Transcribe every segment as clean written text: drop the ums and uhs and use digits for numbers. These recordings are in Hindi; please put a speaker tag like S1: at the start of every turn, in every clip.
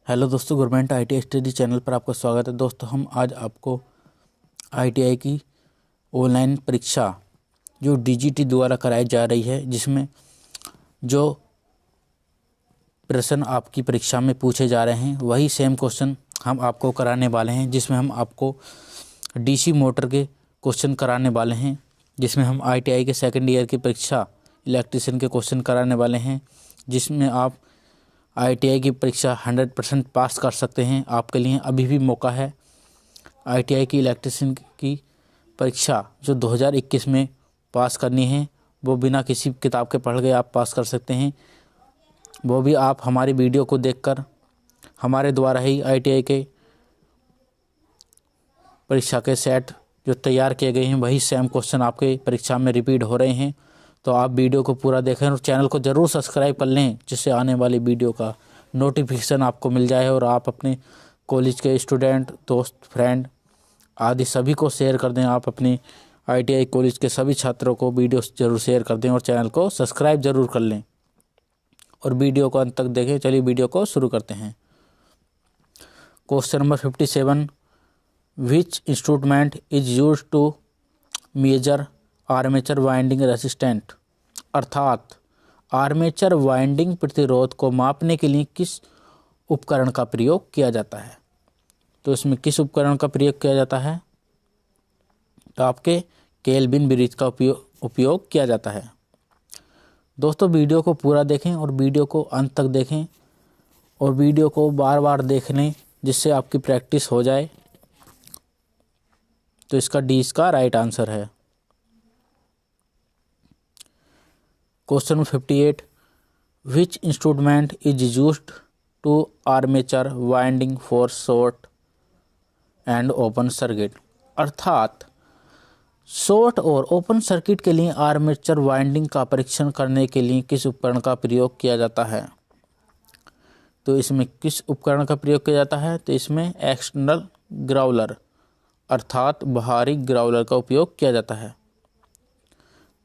S1: हेलो दोस्तों, गवर्नमेंट ITI स्टडी चैनल पर आपका स्वागत है। दोस्तों, हम आज आपको ITI की ऑनलाइन परीक्षा जो DGT द्वारा कराई जा रही है, जिसमें जो प्रश्न आपकी परीक्षा में पूछे जा रहे हैं वही सेम क्वेश्चन हम आपको कराने वाले हैं। जिसमें हम आपको DC मोटर के क्वेश्चन कराने वाले हैं, जिसमें हम ITI के सेकेंड ईयर की परीक्षा इलेक्ट्रीशियन के क्वेश्चन कराने वाले हैं, जिसमें आप ITI की परीक्षा 100% पास कर सकते हैं। आपके लिए अभी भी मौका है। ITI की इलेक्ट्रीशियन की परीक्षा जो 2021 में पास करनी है, वो बिना किसी किताब के पढ़ के आप पास कर सकते हैं। वो भी आप हमारी वीडियो को देखकर हमारे द्वारा ही ITI के परीक्षा के सेट जो तैयार किए गए हैं वही सेम क्वेश्चन आपके परीक्षा में रिपीट हो रहे हैं। तो आप वीडियो को पूरा देखें और चैनल को ज़रूर सब्सक्राइब कर लें, जिससे आने वाली वीडियो का नोटिफिकेशन आपको मिल जाए और आप अपने कॉलेज के स्टूडेंट, दोस्त, फ्रेंड आदि सभी को शेयर कर दें। आप अपनी ITI कॉलेज के सभी छात्रों को वीडियो ज़रूर शेयर कर दें और चैनल को सब्सक्राइब ज़रूर कर लें और वीडियो को अंत तक देखें। चलिए वीडियो को शुरू करते हैं। Question number 57, which instrument is use to measure armature winding resistant, अर्थात आर्मेचर वाइंडिंग प्रतिरोध को मापने के लिए किस उपकरण का प्रयोग किया जाता है। तो इसमें किस उपकरण का प्रयोग किया जाता है, तो आपके केल्विन ब्रिज का उपयोग किया जाता है। दोस्तों, वीडियो को पूरा देखें और वीडियो को अंत तक देखें और वीडियो को बार बार देख लें, जिससे आपकी प्रैक्टिस हो जाए। तो इसका डी इसका राइट आंसर है। Question number 58, which instrument is used to armature winding for short and open circuit, अर्थात शॉर्ट और ओपन सर्किट के लिए आर्मेचर वाइंडिंग का परीक्षण करने के लिए किस उपकरण का प्रयोग किया जाता है। तो इसमें किस उपकरण का प्रयोग किया जाता है, तो इसमें एक्सटर्नल ग्राउलर अर्थात बाहरी ग्राउलर का उपयोग किया जाता है।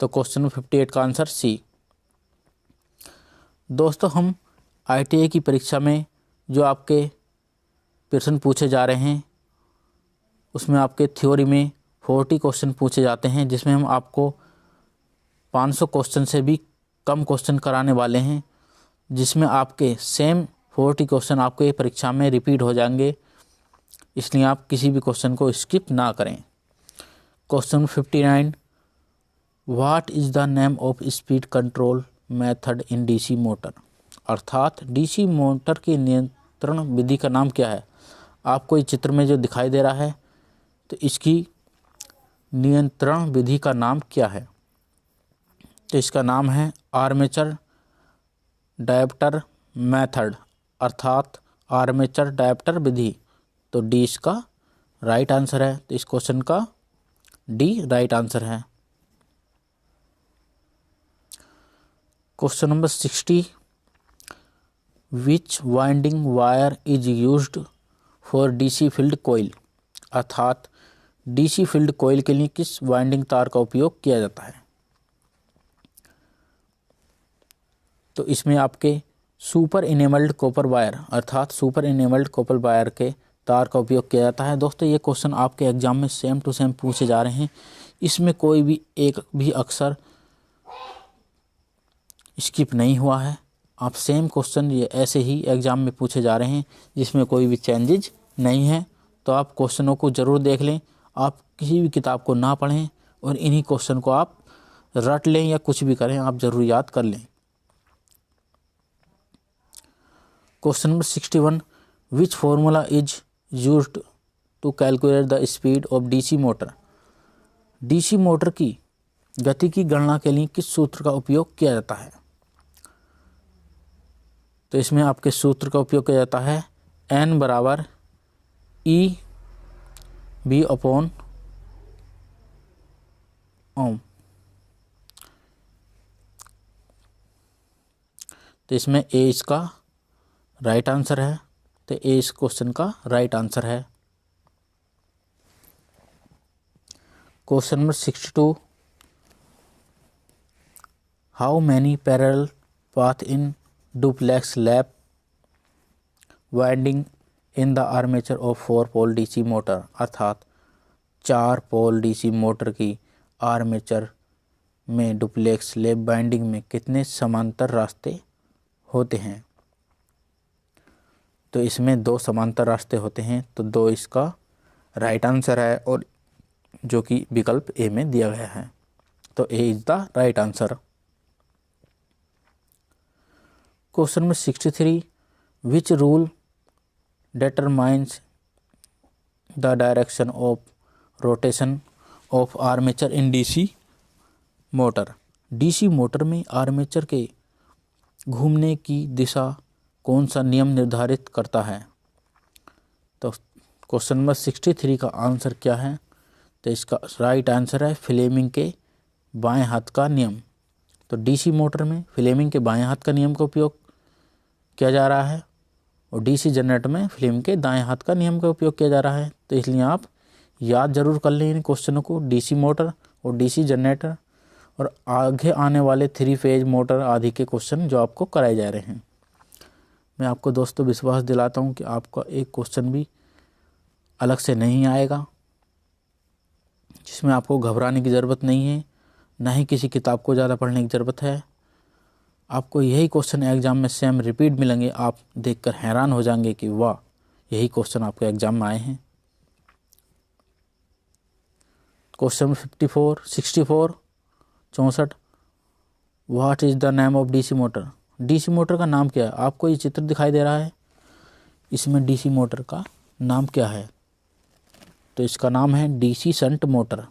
S1: तो क्वेश्चन नंबर 58 का आंसर सी। दोस्तों, हम ITI की परीक्षा में जो आपके प्रश्न पूछे जा रहे हैं उसमें आपके थ्योरी में 40 क्वेश्चन पूछे जाते हैं, जिसमें हम आपको 500 क्वेश्चन से भी कम क्वेश्चन कराने वाले हैं, जिसमें आपके सेम 40 क्वेश्चन आपके परीक्षा में रिपीट हो जाएंगे। इसलिए आप किसी भी क्वेश्चन को स्किप ना करें। Question 59, what is the name of speed control method in DC motor, अर्थात DC मोटर की नियंत्रण विधि का नाम क्या है। आपको इस चित्र में जो दिखाई दे रहा है, तो इसकी नियंत्रण विधि का नाम क्या है। तो इसका नाम है आर्मेचर डायोप्टर मेथड, अर्थात आर्मेचर डायोप्टर विधि। तो डी इसका राइट आंसर है। तो इस क्वेश्चन का डी राइट आंसर है। Question number 60, which winding wire is used for DC field coil, अर्थात DC फील्ड कोयल के लिए किस वाइंडिंग तार का उपयोग किया जाता है। तो इसमें आपके सुपर इनेमल्ड कॉपर वायर अर्थात सुपर इनेमल्ड कॉपर वायर के तार का उपयोग किया जाता है। दोस्तों, ये क्वेश्चन आपके एग्जाम में सेम टू सेम पूछे जा रहे हैं। इसमें कोई भी एक भी अक्षर स्किप नहीं हुआ है। आप सेम क्वेश्चन ये ऐसे ही एग्ज़ाम में पूछे जा रहे हैं, जिसमें कोई भी चेंजेज नहीं है। तो आप क्वेश्चनों को ज़रूर देख लें। आप किसी भी किताब को ना पढ़ें और इन्हीं क्वेश्चन को आप रट लें या कुछ भी करें, आप ज़रूर याद कर लें। Question number 61, which formula is used to calculate the speed of DC motor, DC motor की गति की गणना के लिए किस सूत्र का उपयोग किया जाता है। तो इसमें आपके सूत्र का उपयोग किया जाता है N बराबर EB अपॉन ओम। तो इसमें A इसका राइट आंसर है। तो A इस क्वेश्चन का राइट आंसर है। Question number 62, how many parallel path in duplex lap winding in the armature of 4 pole DC motor, अर्थात 4 पोल डीसी मोटर की आर्मेचर में डुप्लेक्स लैप वाइंडिंग में कितने समांतर रास्ते होते हैं? तो इसमें 2 समांतर रास्ते होते हैं, तो 2 इसका राइट आंसर है, और जो कि विकल्प ए में दिया गया है, तो A is the right answer. Question number 63, which rule determines the direction of rotation of armature in DC motor. DC motor में आर्मेचर के घूमने की दिशा कौन सा नियम निर्धारित करता है? तो क्वेश्चन नंबर 63 का आंसर क्या है? तो इसका राइट आंसर है फ्लेमिंग के बाएं हाथ का नियम। तो डीसी मोटर में फ्लेमिंग के बाएं हाथ का नियम का उपयोग किया जा रहा है, और डीसी जनरेटर में फ्लेमिंग के दाएं हाथ का नियम का उपयोग किया जा रहा है। तो इसलिए आप याद जरूर कर लें इन क्वेश्चनों को, डीसी मोटर और डीसी जनरेटर, और आगे आने वाले 3 फेज मोटर आदि के क्वेश्चन जो आपको कराए जा रहे हैं। मैं आपको दोस्तों विश्वास दिलाता हूं कि आपका एक क्वेश्चन भी अलग से नहीं आएगा, जिसमें आपको घबराने की ज़रूरत नहीं है, ना ही किसी किताब को ज़्यादा पढ़ने की ज़रूरत है। आपको यही क्वेश्चन एग्ज़ाम में सेम रिपीट मिलेंगे, आप देखकर हैरान हो जाएंगे कि वाह, यही क्वेश्चन आपके एग्ज़ाम में आए हैं। Question 64 what is the name of DC motor? DC motor का नाम क्या है? आपको ये चित्र दिखाई दे रहा है, इसमें डीसी मोटर का नाम क्या है? तो इसका नाम है डीसी शंट मोटर।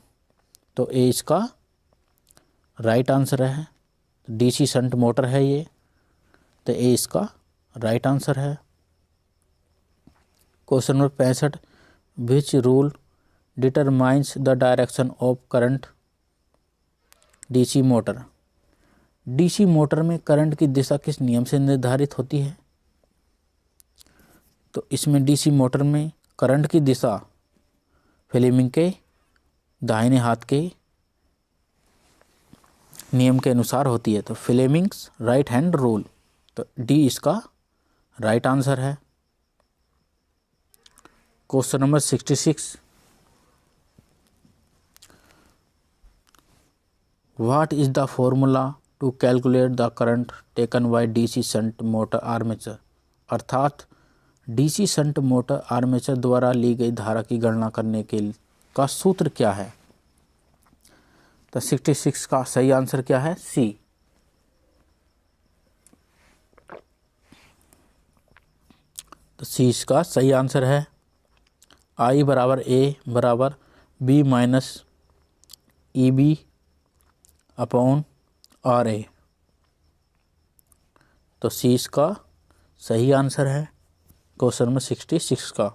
S1: तो ए इसका राइट आंसर है, डीसी शंट मोटर है ये, तो ए इसका राइट आंसर है। Question number 65, which rule determines the direction of current DC motor? DC motor में करंट की दिशा किस नियम से निर्धारित होती है? तो इसमें डीसी मोटर में करंट की दिशा फ्लेमिंग के दाहिने हाथ के नियम के अनुसार होती है, तो फ्लेमिंग्स राइट हैंड रूल, तो डी इसका राइट आंसर है। Question number 66, what is the formula to calculate the current taken by DC shunt motor armature? अर्थात डीसी शंट मोटर आर्मेचर द्वारा ली गई धारा की गणना करने के का सूत्र क्या है? तो 66 का सही आंसर क्या है? सी। तो सी इसका सही आंसर है। आई बराबर ए बराबर V minus E B upon R A, तो सी इसका सही आंसर है क्वेश्चन नंबर 66 का।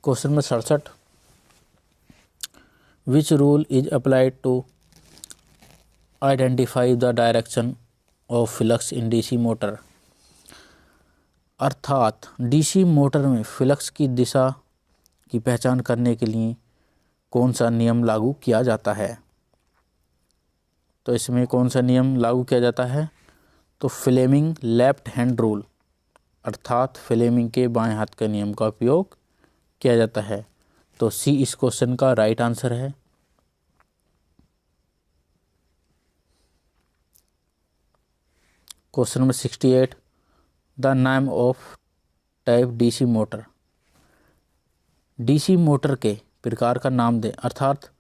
S1: Question number 67, which rule is applied to identify the direction of flux in DC motor? अर्थात डीसी मोटर में फ्लक्स की दिशा की पहचान करने के लिए कौन सा नियम लागू किया जाता है? तो इसमें कौन सा नियम लागू किया जाता है? तो फ्लेमिंग लेफ्ट हैंड रूल, अर्थात फ्लेमिंग के बाएं हाथ के नियम का उपयोग किया जाता है। तो सी इस क्वेश्चन का राइट आंसर है। Question number 68, the name of type DC motor? DC motor के प्रकार का नाम दें, अर्थात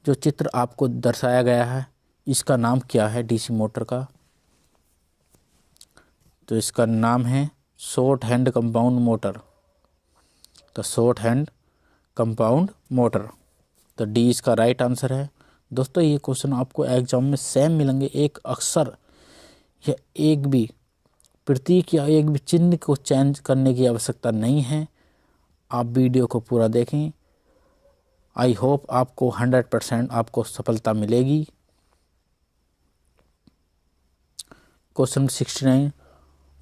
S1: जो चित्र आपको दर्शाया गया है इसका नाम क्या है डीसी मोटर का? तो इसका नाम है शॉर्ट हैंड कंपाउंड मोटर। तो शॉर्ट हैंड कंपाउंड मोटर, तो डी इसका राइट आंसर है। दोस्तों ये क्वेश्चन आपको एग्जाम में सेम मिलेंगे, एक अक्षर या एक भी प्रतीक या एक भी चिन्ह को चेंज करने की आवश्यकता नहीं है। आप वीडियो को पूरा देखें, आई होप आपको 100% आपको सफलता मिलेगी। Question 69,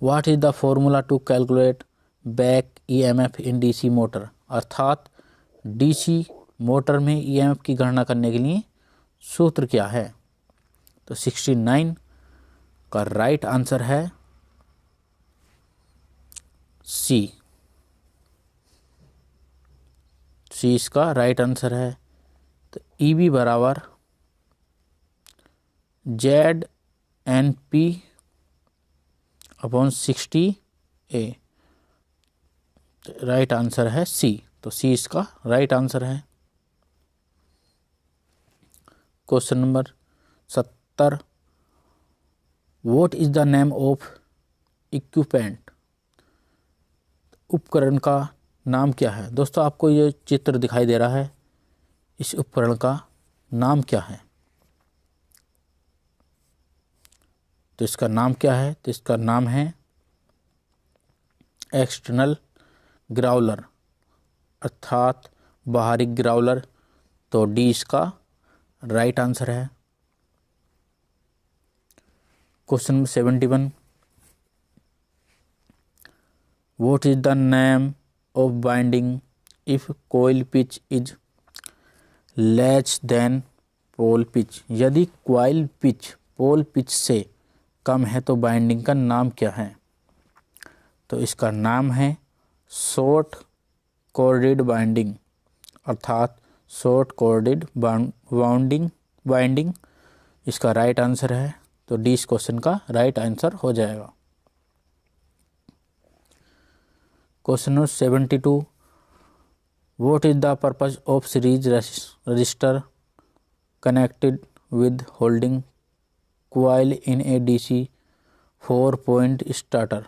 S1: what is the formula to calculate back EMF in DC motor? अर्थात डीसी मोटर में ईएमएफ की गणना करने के लिए सूत्र क्या है? तो 69 आपका राइट आंसर है सी। सी इसका राइट आंसर है। तो EB बराबर ZNP upon 60A। Right answer है सी। तो सी इसका राइट आंसर है। Question number 70, what is the name of equipment. उपकरण का नाम क्या है। दोस्तों आपको ये चित्र दिखाई दे रहा है, इस उपकरण का नाम क्या है। तो इसका नाम क्या है, तो इसका नाम है एक्सटर्नल ग्राउलर, अर्थात बाहरी ग्राउलर। तो डी इसका राइट आंसर है। Question number 71, what is the name of binding if coil pitch is less than pole pitch. यदि कॉइल पिच पोल पिच से कम है तो बाइंडिंग का नाम क्या है। तो इसका नाम है शॉर्ट कॉर्डेड बाइंडिंग, अर्थात शॉर्ट कॉर्डेड बाइंडिंग इसका राइट आंसर है। तो डी इस क्वेश्चन का राइट आंसर हो जाएगा। Question number 72, what is the purpose of series register connected with holding coil in A DC 4 point starter.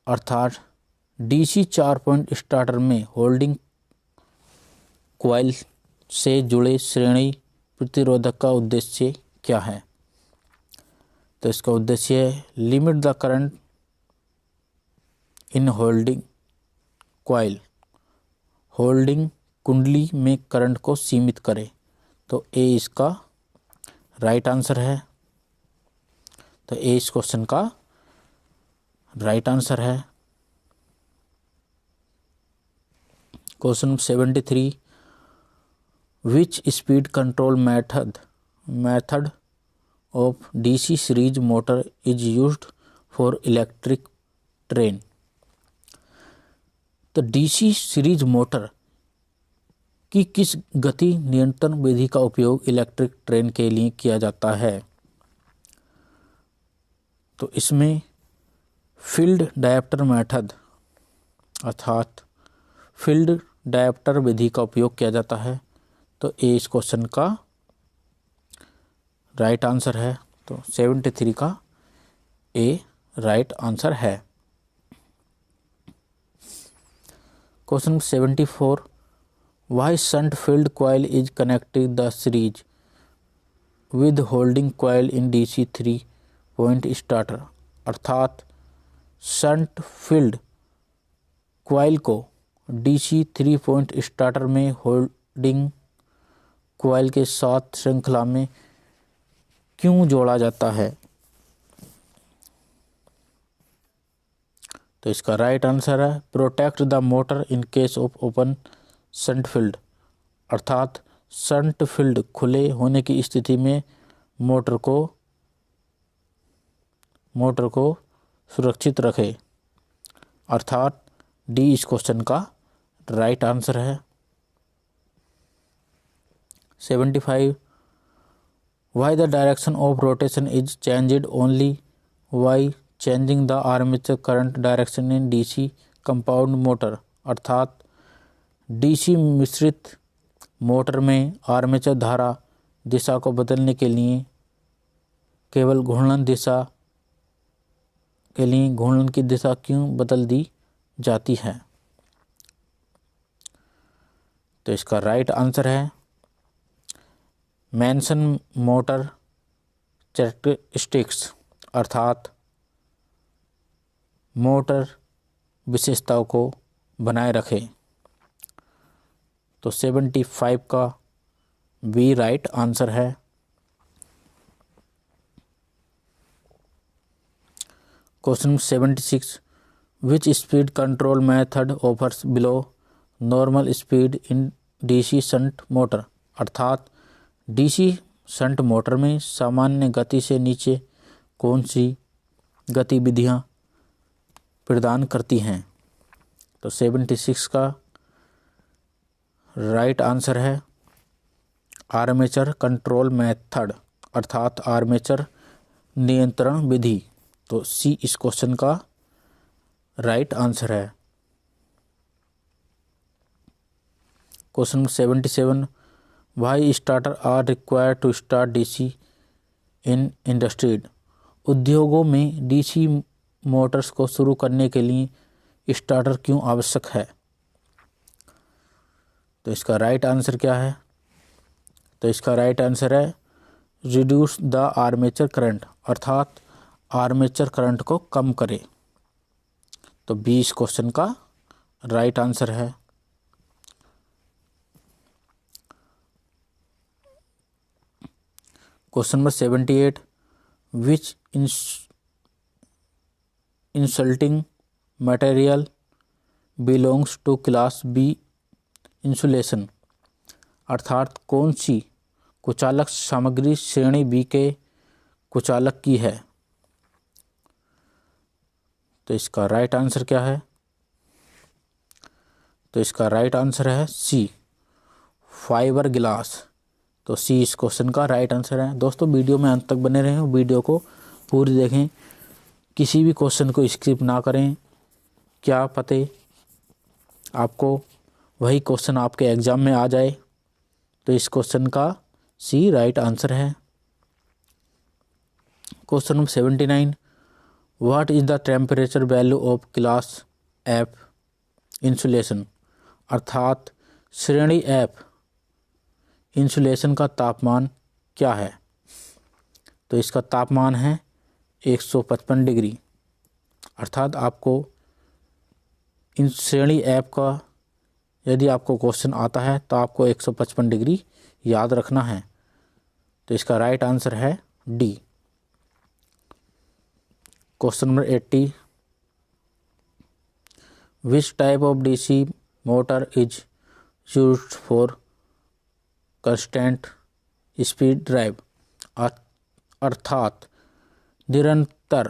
S1: अर्थात DC 4 पॉइंट स्टार्टर में होल्डिंग कॉइल से जुड़े श्रेणी प्रतिरोधक का उद्देश्य क्या है। तो इसका उद्देश्य है limit the current in holding coil, holding कुंडली में करंट को सीमित करे। तो ए इसका राइट आंसर है। तो ए इस क्वेश्चन का राइट आंसर है। Question 73, which speed control method of DC series motor is used for electric train. तो DC सीरीज मोटर की किस गति नियंत्रण विधि का उपयोग इलेक्ट्रिक ट्रेन के लिए किया जाता है। तो इसमें फील्ड डायप्टर मेथड, अर्थात फील्ड डायप्टर विधि का उपयोग किया जाता है। तो ए इस क्वेश्चन का राइट आंसर है। तो 73 का ए राइट आंसर है। Question 74, why shunt field coil is connected the series with holding coil in DC 3 point starter. अर्थात शंट फील्ड कॉइल को DC 3 पॉइंट स्टार्टर में होल्डिंग कॉइल के साथ श्रृंखला में क्यों जोड़ा जाता है। तो इसका राइट आंसर है protect the motor in case of open shunt field. अर्थात शंट फील्ड खुले होने की स्थिति में मोटर को सुरक्षित रखे। अर्थात डी इस क्वेश्चन का राइट आंसर है। 75, why the direction of rotation is changed only by changing the armature current direction in DC compound motor. अर्थात DC मिश्रित मोटर में आर्मेचर धारा दिशा को बदलने के लिए केवल घूर्णन की दिशा क्यों बदल दी जाती है। तो इसका राइट आंसर है मैनसन मोटर कैरेक्टरिस्टिक्स, अर्थात मोटर विशेषताओं को बनाए रखे। तो 75 का बी राइट आंसर है। क्वेश्चन 76, विच speed control method offers below normal speed इन DC शंट मोटर। अर्थात DC शंट मोटर में सामान्य गति से नीचे कौन सी गतिविधियाँ प्रदान करती हैं? तो 76 का राइट आंसर है आर्मेचर कंट्रोल मेथड, अर्थात आर्मेचर नियंत्रण विधि। तो सी इस क्वेश्चन का राइट आंसर है। Question 77, why starter are required to start DC in industry? उद्योगों में डीसी मोटर्स को शुरू करने के लिए स्टार्टर क्यों आवश्यक है? तो इसका राइट आंसर क्या है? तो इसका राइट आंसर है रिड्यूस द आर्मेचर करंट, अर्थात आर्मेचर करंट को कम करे। तो बी इस क्वेश्चन का राइट आंसर है। Question number 78, which insulting material belongs to class B insulation? अर्थात कौन सी कुचालक सामग्री श्रेणी बी के कुचालक की है? तो इसका राइट आंसर क्या है? तो इसका राइट आंसर है सी फाइबर ग्लास। तो सी इस क्वेश्चन का राइट आंसर है। दोस्तों वीडियो में अंत तक बने रहें, वीडियो को पूरी देखें, किसी भी क्वेश्चन को स्किप ना करें। क्या पते आपको वही क्वेश्चन आपके एग्ज़ाम में आ जाए। तो इस क्वेश्चन का सी राइट आंसर है। Question number 79, what is the temperature value of class F insulation? अर्थात श्रेणी एफ इंसुलेशन का तापमान क्या है? तो इसका तापमान है 155 डिग्री। अर्थात आपको इन श्रेणी एफ का यदि आपको क्वेश्चन आता है तो आपको 155 डिग्री याद रखना है। तो इसका राइट आंसर है D. Question number 80, which type of DC motor is used for constant speed drive? अर्थात निरंतर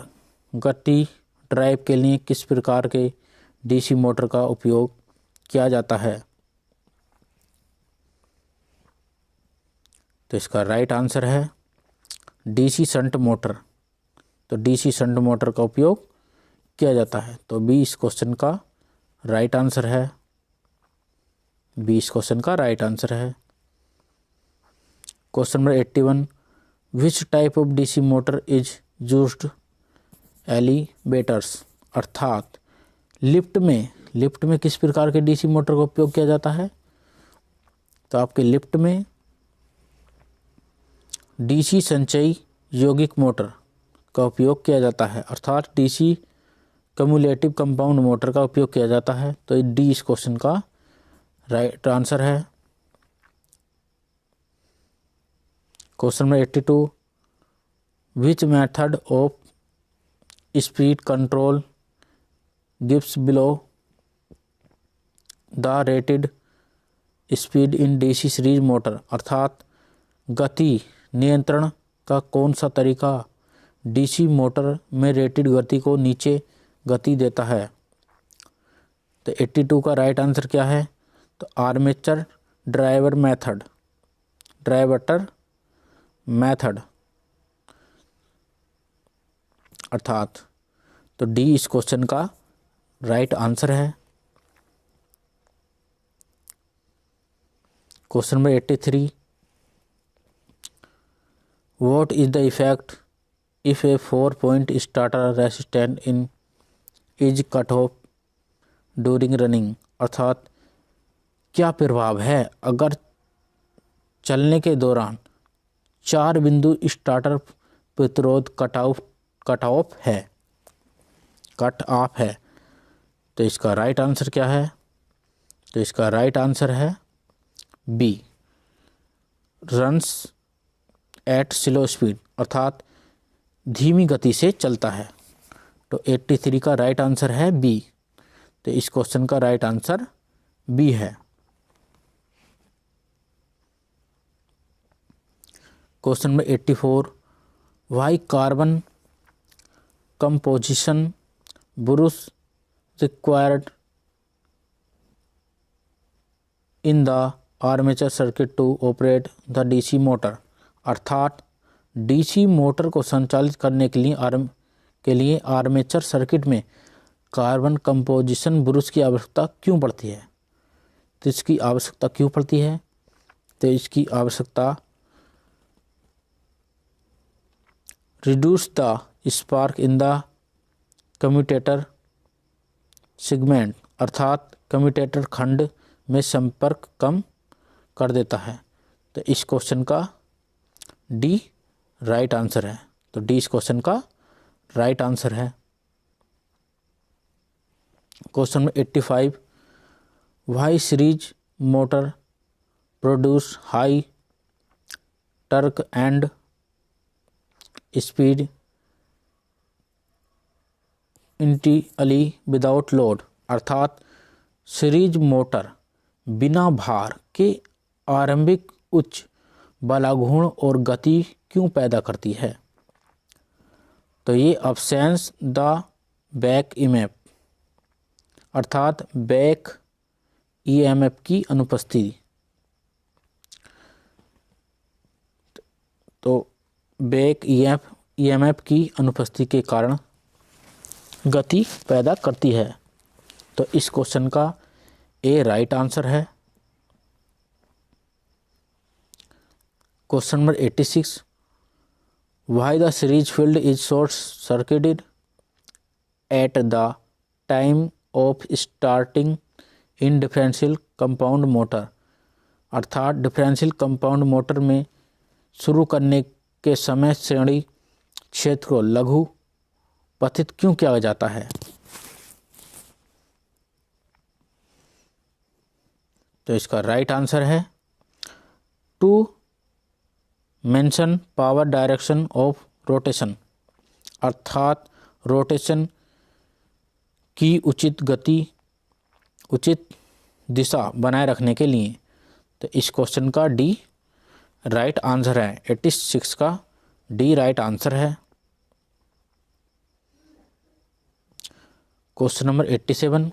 S1: गति ड्राइव के लिए किस प्रकार के डीसी मोटर का उपयोग किया जाता है? तो इसका राइट आंसर है डीसी शंट मोटर। तो डीसी शंट मोटर का उपयोग किया जाता है। तो बी इस क्वेश्चन का राइट आंसर है। बी इस क्वेश्चन का राइट आंसर है। Question number 81, which type of DC motor is used elevators? अर्थात लिफ्ट में किस प्रकार के डीसी मोटर का उपयोग किया जाता है? तो आपके लिफ्ट में डीसी संचयी यौगिक मोटर का उपयोग किया जाता है, अर्थात डीसी कम्युलेटिव कंपाउंड मोटर का उपयोग किया जाता है। तो डी इस क्वेश्चन का राइट आंसर है। Question number 82, which method of speed control gives below the rated speed in DC series motor? अर्थात गति नियंत्रण का कौन सा तरीका डीसी मोटर में रेटेड गति को नीचे गति देता है? तो 82 का राइट आंसर क्या है? तो आर्मेचर ड्राइवर मेथड अर्थात तो डी इस क्वेश्चन का राइट आंसर है। Question number 83, what is the effect if A 4-point starter resistant in is cut off during running? अर्थात क्या प्रभाव है अगर चलने के दौरान 4 बिंदु स्टार्टर प्रतिरोध कट ऑफ है? तो इसका राइट आंसर क्या है? तो इसका राइट आंसर है B runs at slow speed, अर्थात धीमी गति से चलता है। तो 83 का राइट आंसर है बी। तो इस क्वेश्चन का राइट आंसर बी है। Question number 84, why carbon composition Bruce required in the armature circuit to operate the DC motor। अर्थात DC मोटर को संचालित करने के लिए आर्मेचर सर्किट में कार्बन कंपोजिशन ब्रूस की आवश्यकता क्यों पड़ती है? तो इसकी आवश्यकता क्यों पड़ती है? तो इसकी आवश्यकता reduce the spark in the commutator segment, अर्थात कम्यूटेटर खंड में संपर्क कम कर देता है। तो इस क्वेश्चन का डी राइट आंसर है। तो डी इस क्वेश्चन का राइट आंसर है। Question number 85, why series motor produce high torque and speed initially without load, अर्थात सीरीज मोटर बिना भार के आरंभिक उच्च बलागुण और गति क्यों पैदा करती है? तो ये अब्सेंस द बैक ईएमएफ, अर्थात बैक ईएमएफ की अनुपस्थिति। तो बैक ईएमएफ की अनुपस्थिति के कारण गति पैदा करती है। तो इस क्वेश्चन का ए राइट आंसर है। Question number 86, why the series field is short circuited at the time of starting in differential compound motor, अर्थात डिफरेंशियल कंपाउंड मोटर में शुरू करने के समय श्रेणी क्षेत्र को लघु पथित क्यों किया जाता है? तो इसका राइट आंसर है to mention power direction of rotation, अर्थात रोटेशन की उचित दिशा बनाए रखने के लिए। तो इस क्वेश्चन का डी राइट आंसर है। 86 का डी राइट आंसर है। Question number 87,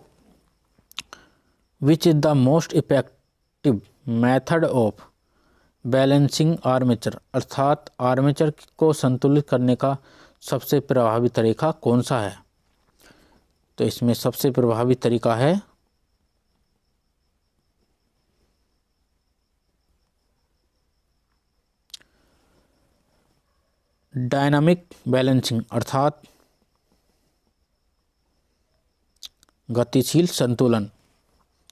S1: which is the most effective method of balancing armature, अर्थात आर्मेचर को संतुलित करने का सबसे प्रभावी तरीका कौन सा है? तो इसमें सबसे प्रभावी तरीका है डायनामिक बैलेंसिंग, अर्थात गतिशील संतुलन।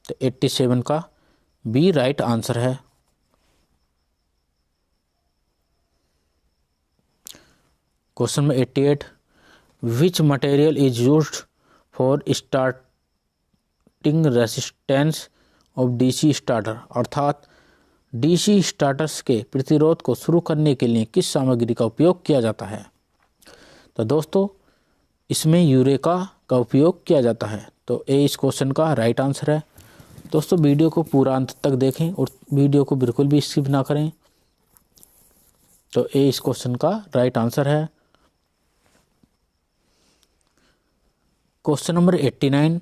S1: तो 87 का बी राइट आंसर है। Question number 88, which material is used for starting resistance of DC starter, अर्थात डीसी स्टार्टर्स के प्रतिरोध को शुरू करने के लिए किस सामग्री का उपयोग किया जाता है? तो दोस्तों इसमें यूरेका का उपयोग किया जाता है। तो ए इस क्वेश्चन का राइट आंसर है। दोस्तों वीडियो को पूरा अंत तक देखें और वीडियो को बिल्कुल भी स्किप ना करें। तो ए इस क्वेश्चन का राइट आंसर है। Question number 89,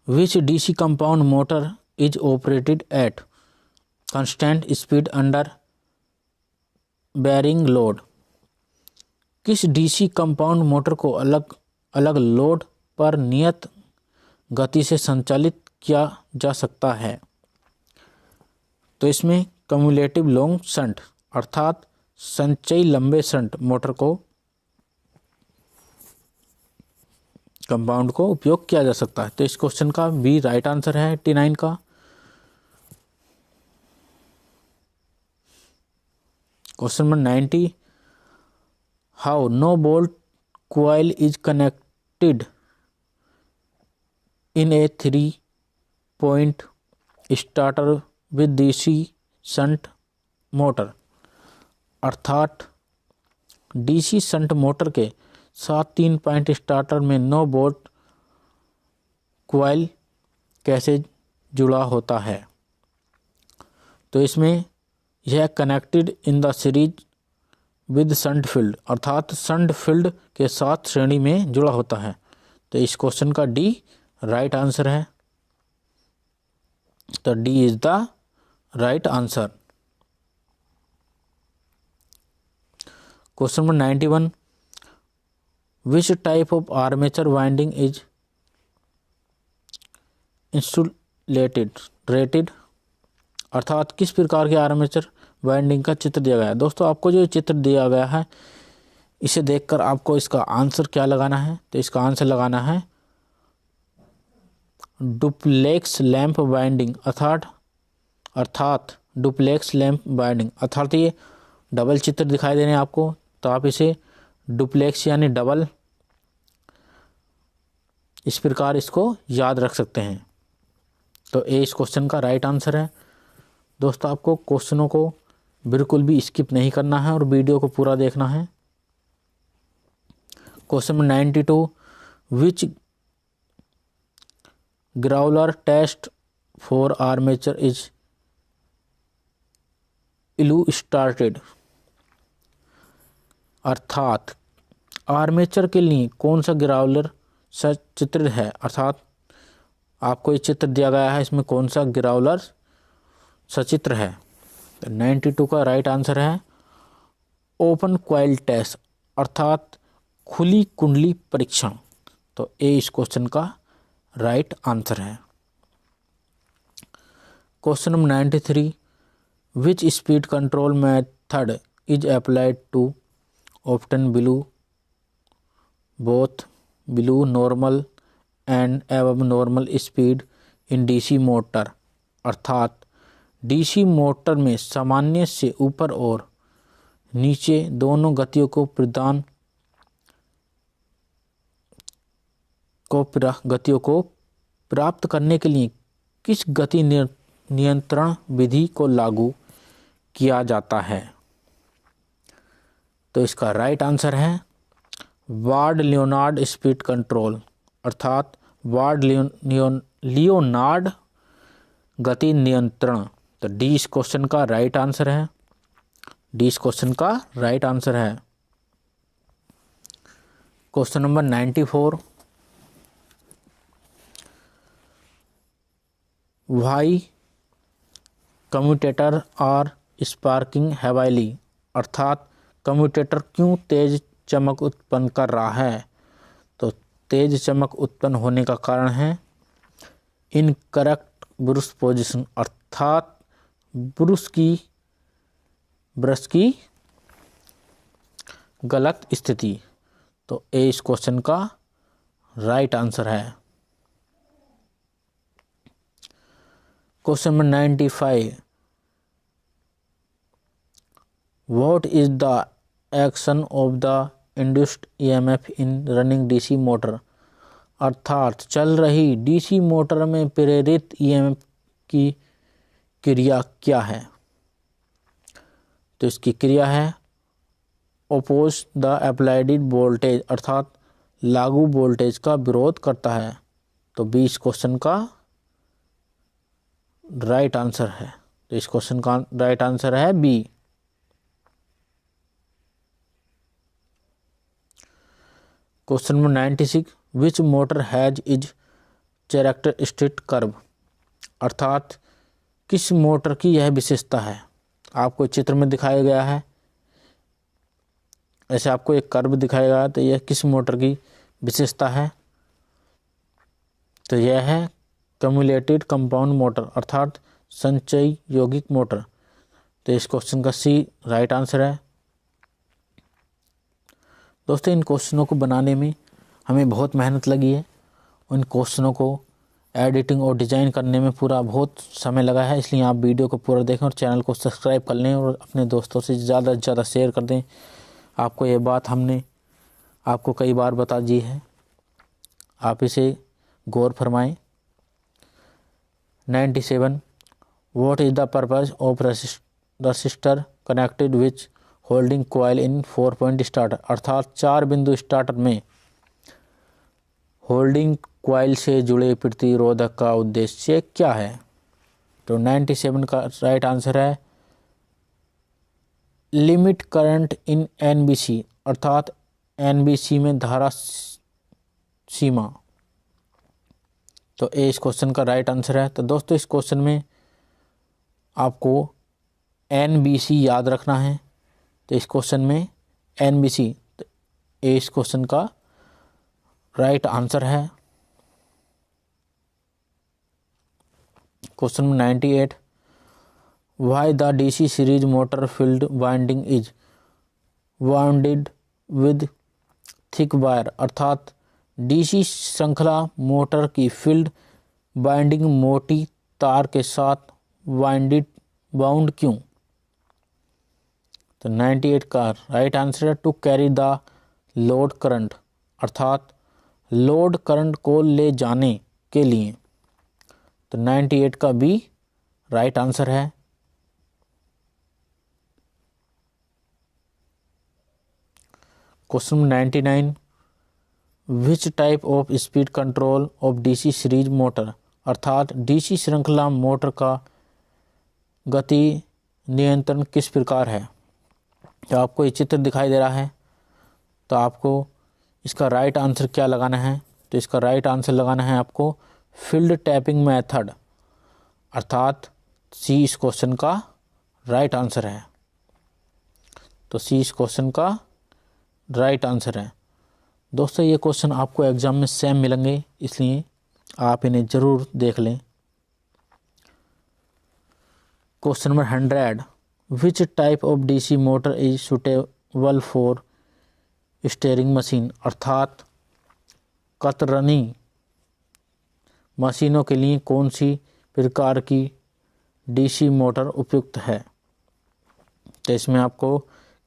S1: which DC compound motor is operated at constant speed under bearing load, किस डीसी कंपाउंड मोटर को अलग अलग लोड पर नियत गति से संचालित किया जा सकता है? तो इसमें कम्युलेटिव लॉन्ग शंट, अर्थात संचयी लंबे शंट मोटर को कंपाउंड को उपयोग किया जा सकता है। तो इस क्वेश्चन का बी राइट आंसर है 89 का। Question number 90, how no bolt coil is connected in a 3-point starter with DC shunt motor, अर्थात डीसी शंट मोटर के साथ 3 पॉइंट स्टार्टर में नो बोल्ट कॉइल कैसे जुड़ा होता है? तो इसमें यह connected in the series with shunt field, अर्थात शंट फील्ड के साथ श्रेणी में जुड़ा होता है। तो इस क्वेश्चन का डी राइट आंसर है। तो D is the right answer. Question number 91, which type of armature winding is insulated rated, अर्थात किस प्रकार के आर्मेचर वाइंडिंग का चित्र दिया गया है। दोस्तों आपको जो चित्र दिया गया है इसे देखकर आपको इसका आंसर क्या लगाना है। तो इसका आंसर लगाना है डुप्लेक्स लैंप वाइंडिंग, अर्थात डुप्लेक्स लैंप वाइंडिंग, अर्थात ये डबल चित्र दिखाई दे रहे हैं आपको, तो आप इसे डुप्लेक्स यानी डबल इस प्रकार इसको याद रख सकते हैं। तो ए इस क्वेश्चन का राइट आंसर है। दोस्तों आपको क्वेश्चनों को बिल्कुल भी स्किप नहीं करना है और वीडियो को पूरा देखना है। Question number 92, which growler test for armature is illustrated, अर्थात आर्मेचर के लिए कौन सा ग्राउलर सचित्र है, अर्थात आपको ये चित्र दिया गया है, इसमें कौन सा ग्राउलर सचित्र है। तो 92 का राइट आंसर है ओपन क्वाइल टेस्ट, अर्थात खुली कुंडली परीक्षण। तो ए इस क्वेश्चन का राइट आंसर है। Question number 93, which speed control method is applied to obtain both below normal and above normal speed in DC motor, अर्थात डीसी मोटर में सामान्य से ऊपर और नीचे दोनों गतियों को प्राप्त करने के लिए किस गति नियंत्रण विधि को लागू किया जाता है। तो इसका राइट आंसर है वार्ड लियोनार्ड स्पीड कंट्रोल, अर्थात वार्ड लियोनार्ड गति नियंत्रण। तो डी इस क्वेश्चन का राइट आंसर है। डी इस क्वेश्चन का राइट आंसर है। Question number 94, why commutator are sparking heavily, अर्थात कम्यूटेटर क्यों तेज चमक उत्पन्न कर रहा है। तो तेज चमक उत्पन्न होने का कारण है इनकरेक्ट ब्रश पोजीशन, अर्थात ब्रश की गलत स्थिति। तो ए इस क्वेश्चन का राइट आंसर है। Question number 95, what is the action of the induced EMF in running DC motor, अर्थात चल रही डीसी मोटर में प्रेरित ईएमएफ की क्रिया क्या है। तो इसकी क्रिया है ओपोज द अप्लाइड वोल्टेज, अर्थात लागू वोल्टेज का विरोध करता है। तो बी इस क्वेश्चन का राइट आंसर है। तो इस क्वेश्चन का राइट आंसर है B. Question number 96, which motor has is characteristic curve, अर्थात किस मोटर की यह विशेषता है। आपको चित्र में दिखाया गया है, ऐसे आपको एक कर्व दिखाया गया, तो यह किस मोटर की विशेषता है। तो यह है कम्युलेटेड कंपाउंड मोटर, अर्थात संचयी यौगिक मोटर। तो इस क्वेश्चन का सी राइट आंसर है। दोस्तों इन क्वेश्चनों को बनाने में हमें बहुत मेहनत लगी है। उन क्वेश्चनों को एडिटिंग और डिज़ाइन करने में पूरा बहुत समय लगा है, इसलिए आप वीडियो को पूरा देखें और चैनल को सब्सक्राइब कर लें और अपने दोस्तों से ज़्यादा से ज़्यादा शेयर कर दें। आपको ये बात हमने आपको कई बार बता दी है, आप इसे गौर फरमाएं। 97, what is the purpose of register connected which holding coil in 4 point starter, अर्थात 4 बिंदु स्टार्टर में होल्डिंग कॉइल से जुड़े प्रतिरोधक का उद्देश्य क्या है। तो 97 का राइट आंसर है लिमिट करंट इन एनबीसी, अर्थात एनबीसी में धारा सीमा। तो ए इस क्वेश्चन का राइट आंसर है। तो दोस्तों इस क्वेश्चन में आपको एनबीसी याद रखना है। तो इस क्वेश्चन में एनबीसी, तो ए इस क्वेश्चन का राइट आंसर है। Question number 98, why the DC series motor field winding is wounded with thick wire, अर्थात डीसी श्रृंखला मोटर की फील्ड वाइंडिंग मोटी तार के साथ बाउंड क्यों। तो 98 का राइट आंसर है to carry the load current, अर्थात लोड करंट को ले जाने के लिए। तो 98 का बी राइट आंसर है। Question 99, which type of speed control of DC series motor, अर्थात डीसी श्रृंखला मोटर का गति नियंत्रण किस प्रकार है। तो आपको ये चित्र दिखाई दे रहा है। तो आपको इसका राइट आंसर क्या लगाना है। तो इसका राइट आंसर लगाना है आपको फील्ड टैपिंग मेथड, अर्थात सी इस क्वेश्चन का राइट आंसर है। तो सी इस क्वेश्चन का राइट आंसर है। दोस्तों ये क्वेश्चन आपको एग्जाम में सेम मिलेंगे, इसलिए आप इन्हें ज़रूर देख लें। Question number 100, which type of DC motor is suitable for steering machine, अर्थात कतरनी मशीनों के लिए कौन सी प्रकार की डीसी मोटर उपयुक्त है। तो इसमें आपको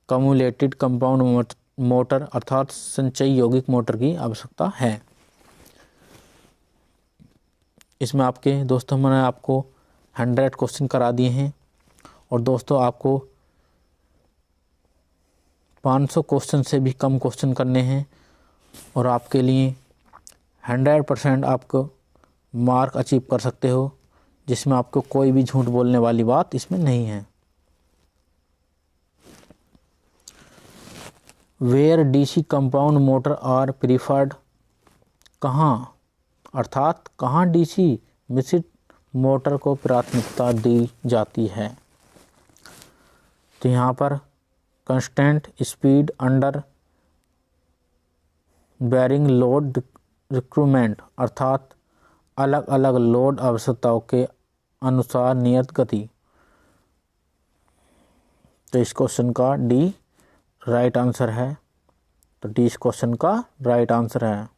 S1: कम्युलेटेड कंपाउंड मोटर अर्थात संचयी यौगिक मोटर की आवश्यकता है। इसमें आपके दोस्तों मैंने आपको 100 क्वेश्चन करा दिए हैं और दोस्तों आपको 500 क्वेश्चन से भी कम क्वेश्चन करने हैं और आपके लिए 100% आपको मार्क अचीव कर सकते हो, जिसमें आपको कोई भी झूठ बोलने वाली बात इसमें नहीं है। Where DC compound motor are preferred, कहाँ, अर्थात कहाँ डीसी मिश्रित मोटर को प्राथमिकता दी जाती है। तो यहाँ पर constant speed under varying load recruitment, अर्थात अलग अलग लोड आवश्यकताओं के अनुसार नियत गति। तो इस क्वेश्चन का डी राइट आंसर है। तो डी इस क्वेश्चन का राइट आंसर है।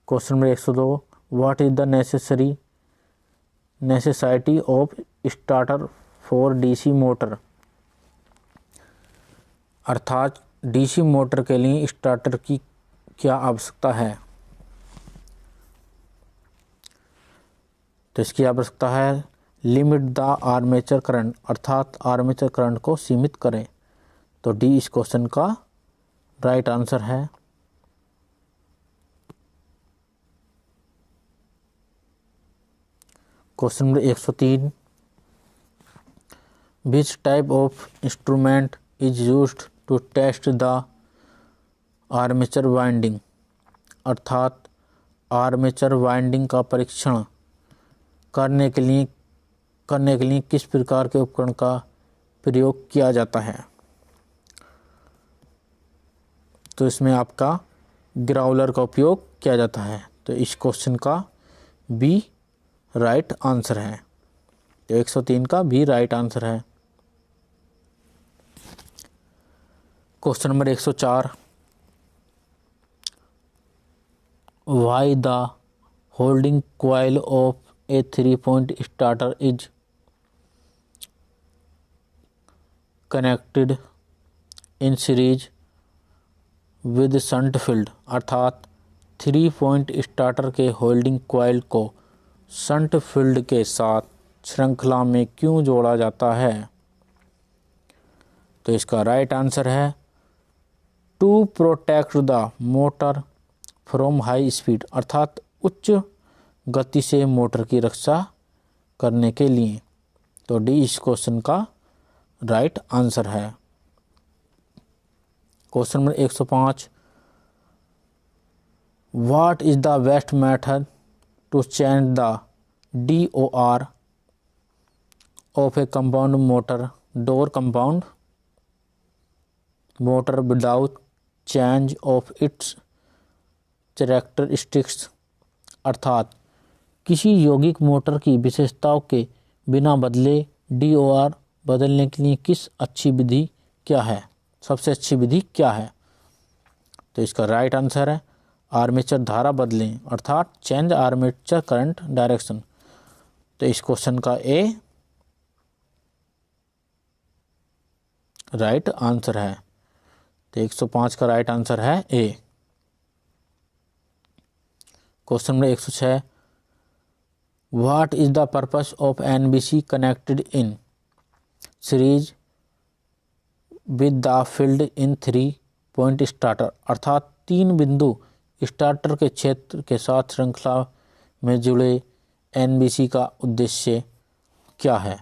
S1: Question number 102, what is the necessity of starter for DC motor, अर्थात डीसी मोटर के लिए स्टार्टर की क्या आवश्यकता है। तो इसकी आवश्यकता है लिमिट द आर्मेचर करंट, अर्थात आर्मेचर करंट को सीमित करें। तो डी इस क्वेश्चन का राइट आंसर है। Question number 103, which type of instrument is used to test the armature winding, अर्थात आर्मेचर वाइंडिंग का परीक्षण करने के लिए किस प्रकार के उपकरण का प्रयोग किया जाता है। तो इसमें आपका ग्राउलर का उपयोग किया जाता है। तो इस क्वेश्चन का बी राइट आंसर है। तो 103 का भी राइट आंसर है। Question number 104, why the holding coil of A 3-point starter is connected in series with shunt field, अर्थात 3-point स्टार्टर के होल्डिंग कॉइल को शंट फील्ड के साथ श्रृंखला में क्यों जोड़ा जाता है। तो इसका राइट आंसर है to protect the motor from high speed, अर्थात उच्च गति से मोटर की रक्षा करने के लिए। तो डी इस क्वेश्चन का राइट आंसर है। Question number 105, what is the best method to change the DOR of a compound motor DOR compound motor without change of its characteristics, अर्थात किसी यौगिक मोटर की विशेषताओं के बिना बदले DOR बदलने के लिए किस अच्छी विधि क्या है, सबसे अच्छी विधि क्या है? तो इसका राइट आंसर है आर्मेचर धारा बदलें, अर्थात चेंज आर्मेचर करंट डायरेक्शन। तो इस क्वेश्चन का ए राइट आंसर है। तो 105 का राइट आंसर है A. Question number 106, what is the purpose of NBC connected in series with the field in 3 point starter, अर्थात 3 बिंदु स्टार्टर के क्षेत्र के साथ श्रृंखला में जुड़े NBC का उद्देश्य क्या है?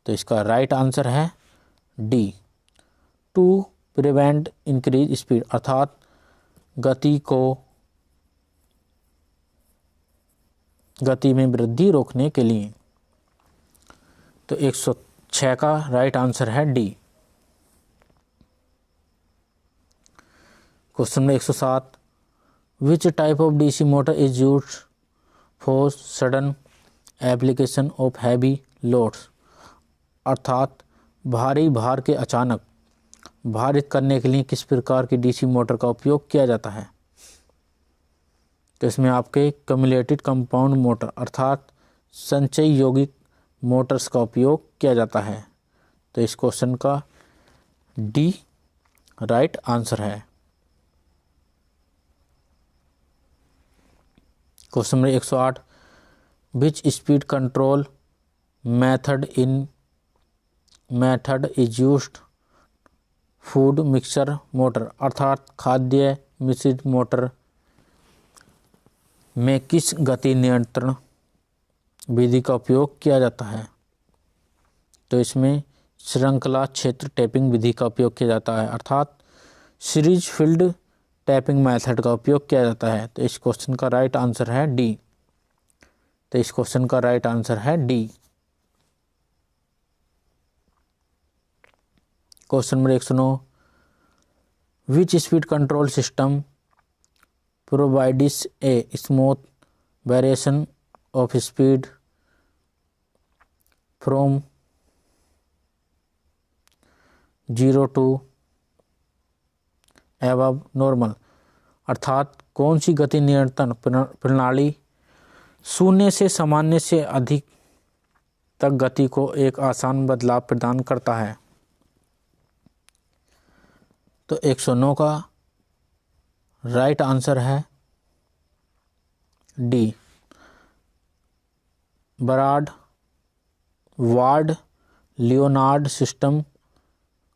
S1: तो इसका राइट आंसर है D, to prevent increase speed, अर्थात गति में वृद्धि रोकने के लिए। तो 106 का राइट आंसर है D. Question number 107, which type of DC motor is used for sudden application of heavy loads, अर्थात भारी भार के अचानक भारित करने के लिए किस प्रकार की DC मोटर का उपयोग किया जाता है? तो इसमें आपके कम्युलेटेड कंपाउंड मोटर अर्थात संचयी यौगिक मोटर्स का उपयोग किया जाता है। तो इस क्वेश्चन का डी राइट आंसर है। Question number 108, which speed control method is used food mixture motor, अर्थात खाद्य मिश्रित मोटर में किस गति नियंत्रण विधि का उपयोग किया जाता है? तो इसमें श्रृंखला क्षेत्र टैपिंग विधि का उपयोग किया जाता है, अर्थात सीरीज फील्ड टैपिंग मेथड का उपयोग किया जाता है। तो इस क्वेश्चन का राइट आंसर है डी। तो इस क्वेश्चन का राइट आंसर है D. Question number 109, which speed control system provides a smooth variation of speed from 0 to above normal, अर्थात कौन सी गति नियंत्रण प्रणाली शून्य से सामान्य से अधिक तक गति को एक आसान बदलाव प्रदान करता है? तो 109 का राइट आंसर है D, Barad ward Leonard system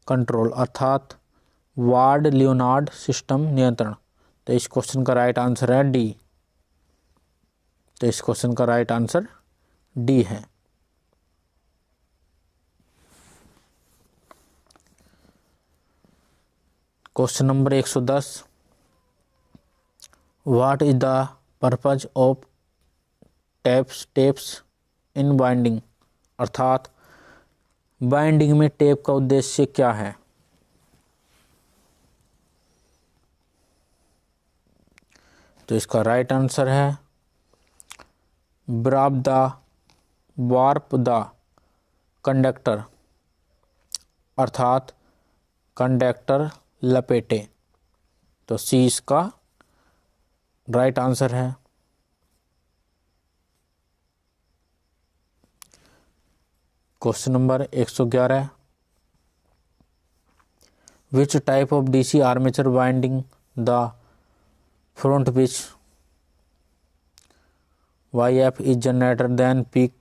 S1: control, अर्थात वार्ड लियोनार्ड सिस्टम नियंत्रण। तो इस क्वेश्चन का राइट आंसर है डी। तो इस क्वेश्चन का राइट आंसर डी है। Question number 110, what is the purpose of tapes in binding, अर्थात बाइंडिंग में टेप का उद्देश्य क्या है? तो इसका राइट आंसर है वार्प द कंडक्टर, अर्थात कंडक्टर लपेटे। तो सी इसका राइट आंसर है। Question number 111, which type of DC armature winding the front pitch YF is greater than peak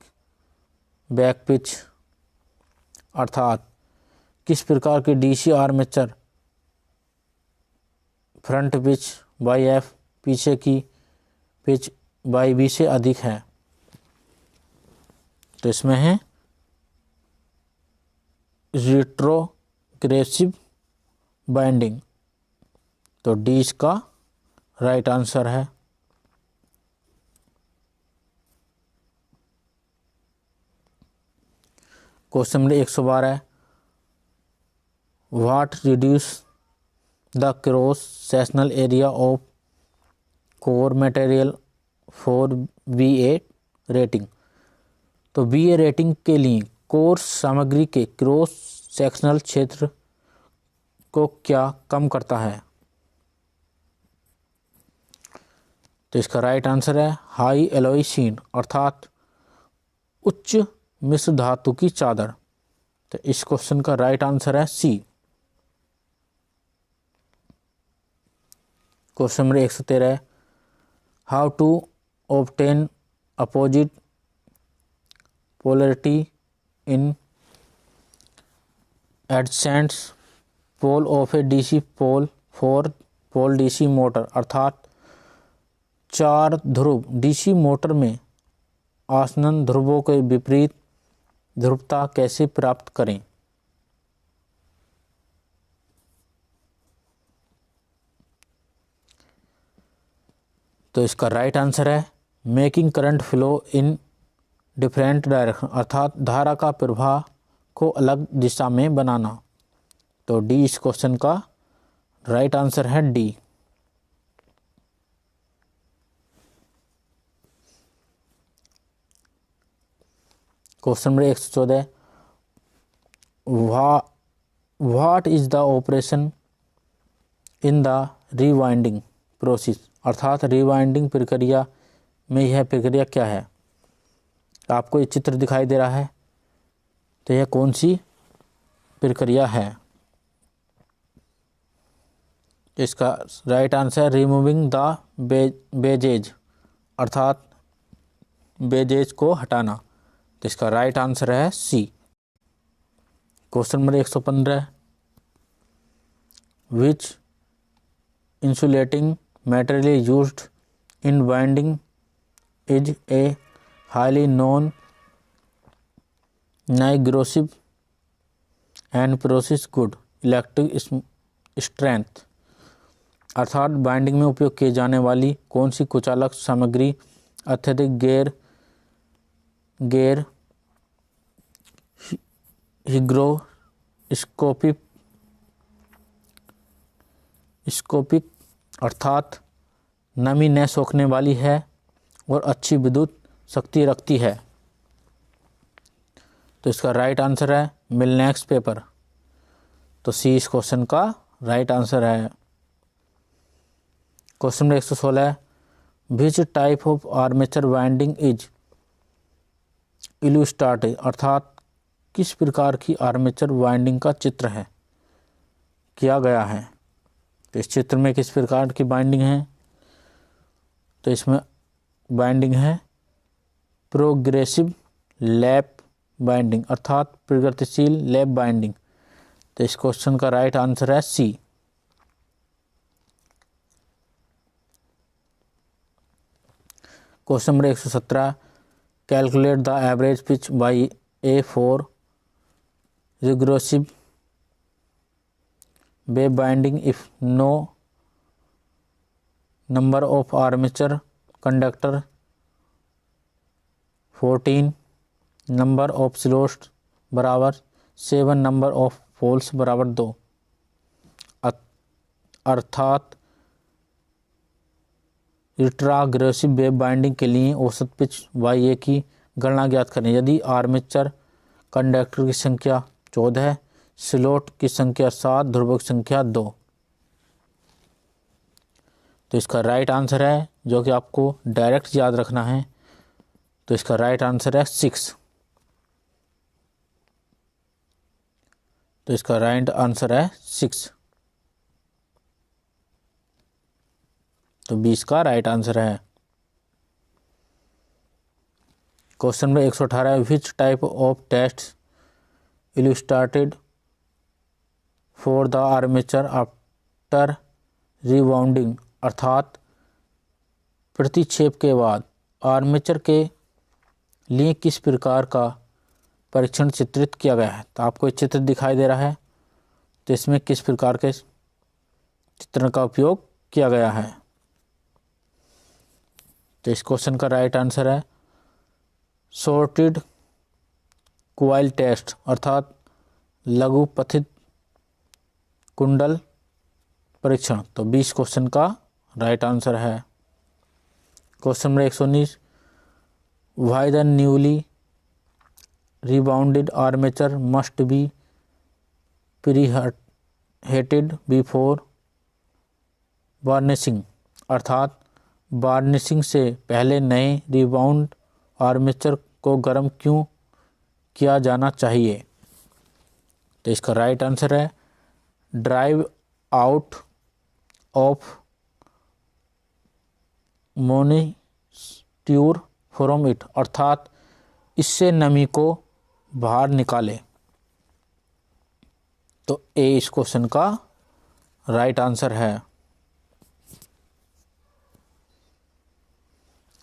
S1: back pitch, अर्थात किस प्रकार की DC armature front pitch YF पीछे की पिच YB से अधिक है? तो इसमें है रिट्रोग्रेसिव बाइंडिंग। तो डी इसका राइट आंसर है। क्वेश्चन नंबर 112 है, what reduce the cross sectional area of core material for BA rating. तो BA रेटिंग के लिए कोर सामग्री के क्रॉस सेक्शनल क्षेत्र को क्या कम करता है? तो इसका राइट आंसर है हाई एलॉय शीट, अर्थात उच्च मिश्र धातु की चादर। तो इस क्वेश्चन का राइट आंसर है सी। क्वेश्चन नंबर 113 है, how to obtain opposite polarity in adjacent pole of a DC pole four pole DC motor. अर्थात 4 ध्रुव DC मोटर में आसन्न ध्रुवों के विपरीत ध्रुवता कैसे प्राप्त करें? तो इसका राइट आंसर है making current flow in different direction, अर्थात धारा का प्रवाह को अलग दिशा में बनाना। तो डी इस क्वेश्चन का राइट आंसर है D. Question number 114, what is the operation in the रीवाइंडिंग process. अर्थात रीवाइंडिंग प्रक्रिया में यह प्रक्रिया क्या है? आपको ये चित्र दिखाई दे रहा है, तो यह कौन सी प्रक्रिया है? इसका right answer removing the wedges, अर्थात बेजेज को हटाना। तो इसका राइट आंसर है C. Question number 115, which insulating material used in binding is a highly non नाइग्रोसिव and process good electric strength. अर्थात बाइंडिंग में उपयोग किए जाने वाली कौन सी कुचालक सामग्री अत्यधिक गैर हिग्रोस्कोपिक अर्थात नमी न सोखने वाली है और अच्छी विद्युत शक्ति रखती है? तो इसका राइट आंसर है मिलनेक्स पेपर। तो सी इस क्वेश्चन का राइट आंसर है। Question number 116, which type of armature winding is illustrated. अर्थात किस प्रकार की आर्मेचर वाइंडिंग का चित्र है किया गया है? तो इस चित्र में किस प्रकार की बाइंडिंग है? तो इसमें बाइंडिंग है प्रोग्रेसिव लैप बाइंडिंग, अर्थात प्रगतिशील लैप बाइंडिंग। तो इस क्वेश्चन का राइट आंसर है C. Question number 117, calculate the average pitch by a for regressive wave binding if no number of armature conductor 14, number of slots बराबर 7, नंबर ऑफ पोल्स बराबर 2। अर्थात रिट्रोग्रेसिव वेब बाइंडिंग के लिए औसत पिच बाई ए की गणना ज्ञात करें। यदि आर्मेचर कंडक्टर की संख्या 14 है, स्लॉट की संख्या 7, ध्रुवों की संख्या 2। तो इसका राइट आंसर है, जो कि आपको डायरेक्ट याद रखना है, तो इसका राइट आंसर है 6। तो इसका राइट आंसर है 6। तो 20 का राइट आंसर है। Question number 118, which type of test illustrated for the armature after rewinding. अर्थात प्रतिक्षेप के बाद आर्मेचर के लिए किस प्रकार का परीक्षण चित्रित किया गया है। तो आपको एक चित्र दिखाई दे रहा है, तो इसमें किस प्रकार के चित्रण का उपयोग किया गया है। तो इस क्वेश्चन का राइट आंसर है सॉर्टेड क्वाइल टेस्ट, अर्थात लघु पथित कुंडल परीक्षण। तो 20 क्वेश्चन का राइट आंसर है। Question number 119, why the newly rebounded armature must be preheated before varnishing, अर्थात वार्निशिंग से पहले नए रिबाउंड आर्मेचर को गर्म क्यों किया जाना चाहिए। तो इसका राइट आंसर है drive out of moisture from it, अर्थात इससे नमी को बाहर निकाले। तो ए इस क्वेश्चन का राइट आंसर है।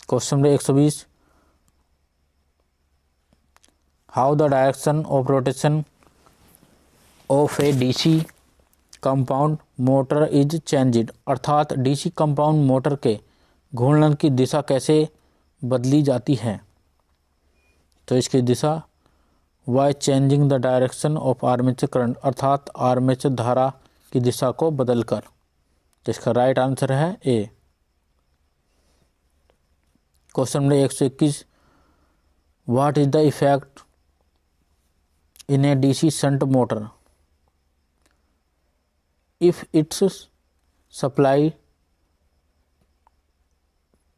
S1: Question number 120, how the direction of rotation of a DC compound motor is changed, अर्थात डीसी कंपाउंड मोटर के घूर्णन की दिशा कैसे बदली जाती है। तो इसकी दिशा by changing the direction of armature current, अर्थात आर्मेचर धारा की दिशा को बदलकर। तो इसका राइट आंसर है A. Question number 121, what is the effect in a DC shunt motor if its supply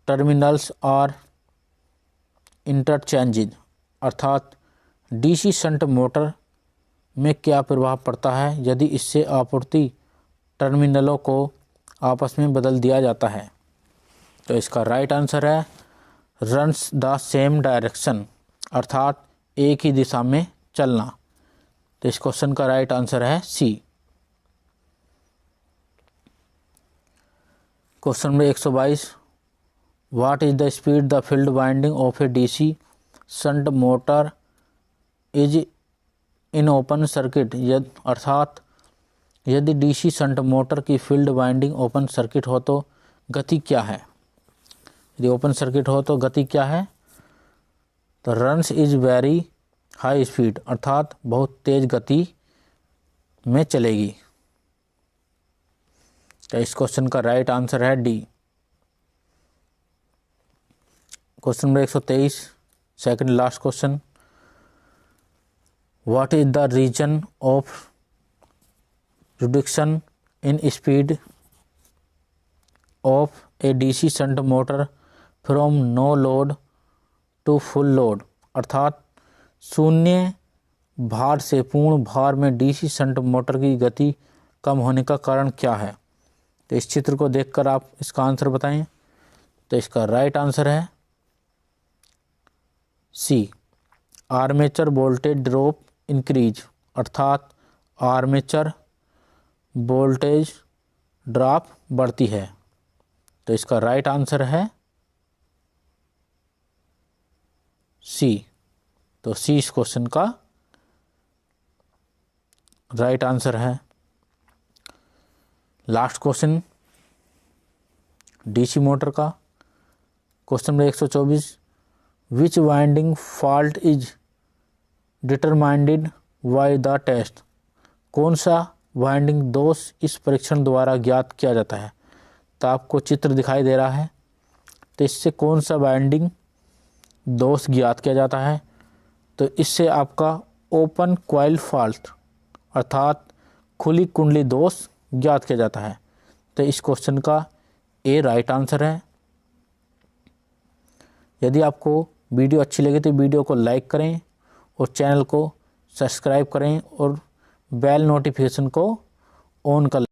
S1: terminals are interchanged, अर्थात डीसी शंट मोटर में क्या प्रभाव पड़ता है यदि इससे आपूर्ति टर्मिनलों को आपस में बदल दिया जाता है। तो इसका राइट आंसर है रन्स द सेम डायरेक्शन, अर्थात एक ही दिशा में चलना। तो इस क्वेश्चन का राइट आंसर है C. Question number 122, what is the speed the field winding of a DC shunt motor is in open circuit, अर्थात यदि डीसी शंट मोटर की फील्ड वाइंडिंग ओपन सर्किट हो तो गति क्या है। यदि ओपन सर्किट हो तो गति क्या है। तो runs is very high speed, अर्थात बहुत तेज गति में चलेगी। तो इस क्वेश्चन का राइट आंसर है D. Question number 123, second last question, what is the reason of reduction in speed of a DC shunt motor from no load to full load, अर्थात शून्य भार से पूर्ण भार में डीसी शंट मोटर की गति कम होने का कारण क्या है। तो इस चित्र को देखकर आप इसका आंसर बताएं। तो इसका राइट आंसर है सी, आर्मेचर वोल्टेज ड्रॉप इंक्रीज, अर्थात आर्मेचर वोल्टेज ड्रॉप बढ़ती है। तो इसका राइट आंसर है सी। तो सी इस क्वेश्चन का राइट आंसर है। लास्ट क्वेश्चन डीसी मोटर का, question number 124, which winding fault is determined by the test, कौन सा वाइंडिंग दोष इस परीक्षण द्वारा ज्ञात किया जाता है। तो आपको चित्र दिखाई दे रहा है, तो इससे कौन सा वाइंडिंग दोष ज्ञात किया जाता है। तो इससे आपका ओपन क्वाइल फॉल्ट, अर्थात खुली कुंडली दोष ज्ञात किया जाता है। तो इस क्वेश्चन का ए राइट आंसर है। यदि आपको वीडियो अच्छी लगे तो वीडियो को लाइक करें और चैनल को सब्सक्राइब करें और बेल नोटिफिकेशन को ऑन कर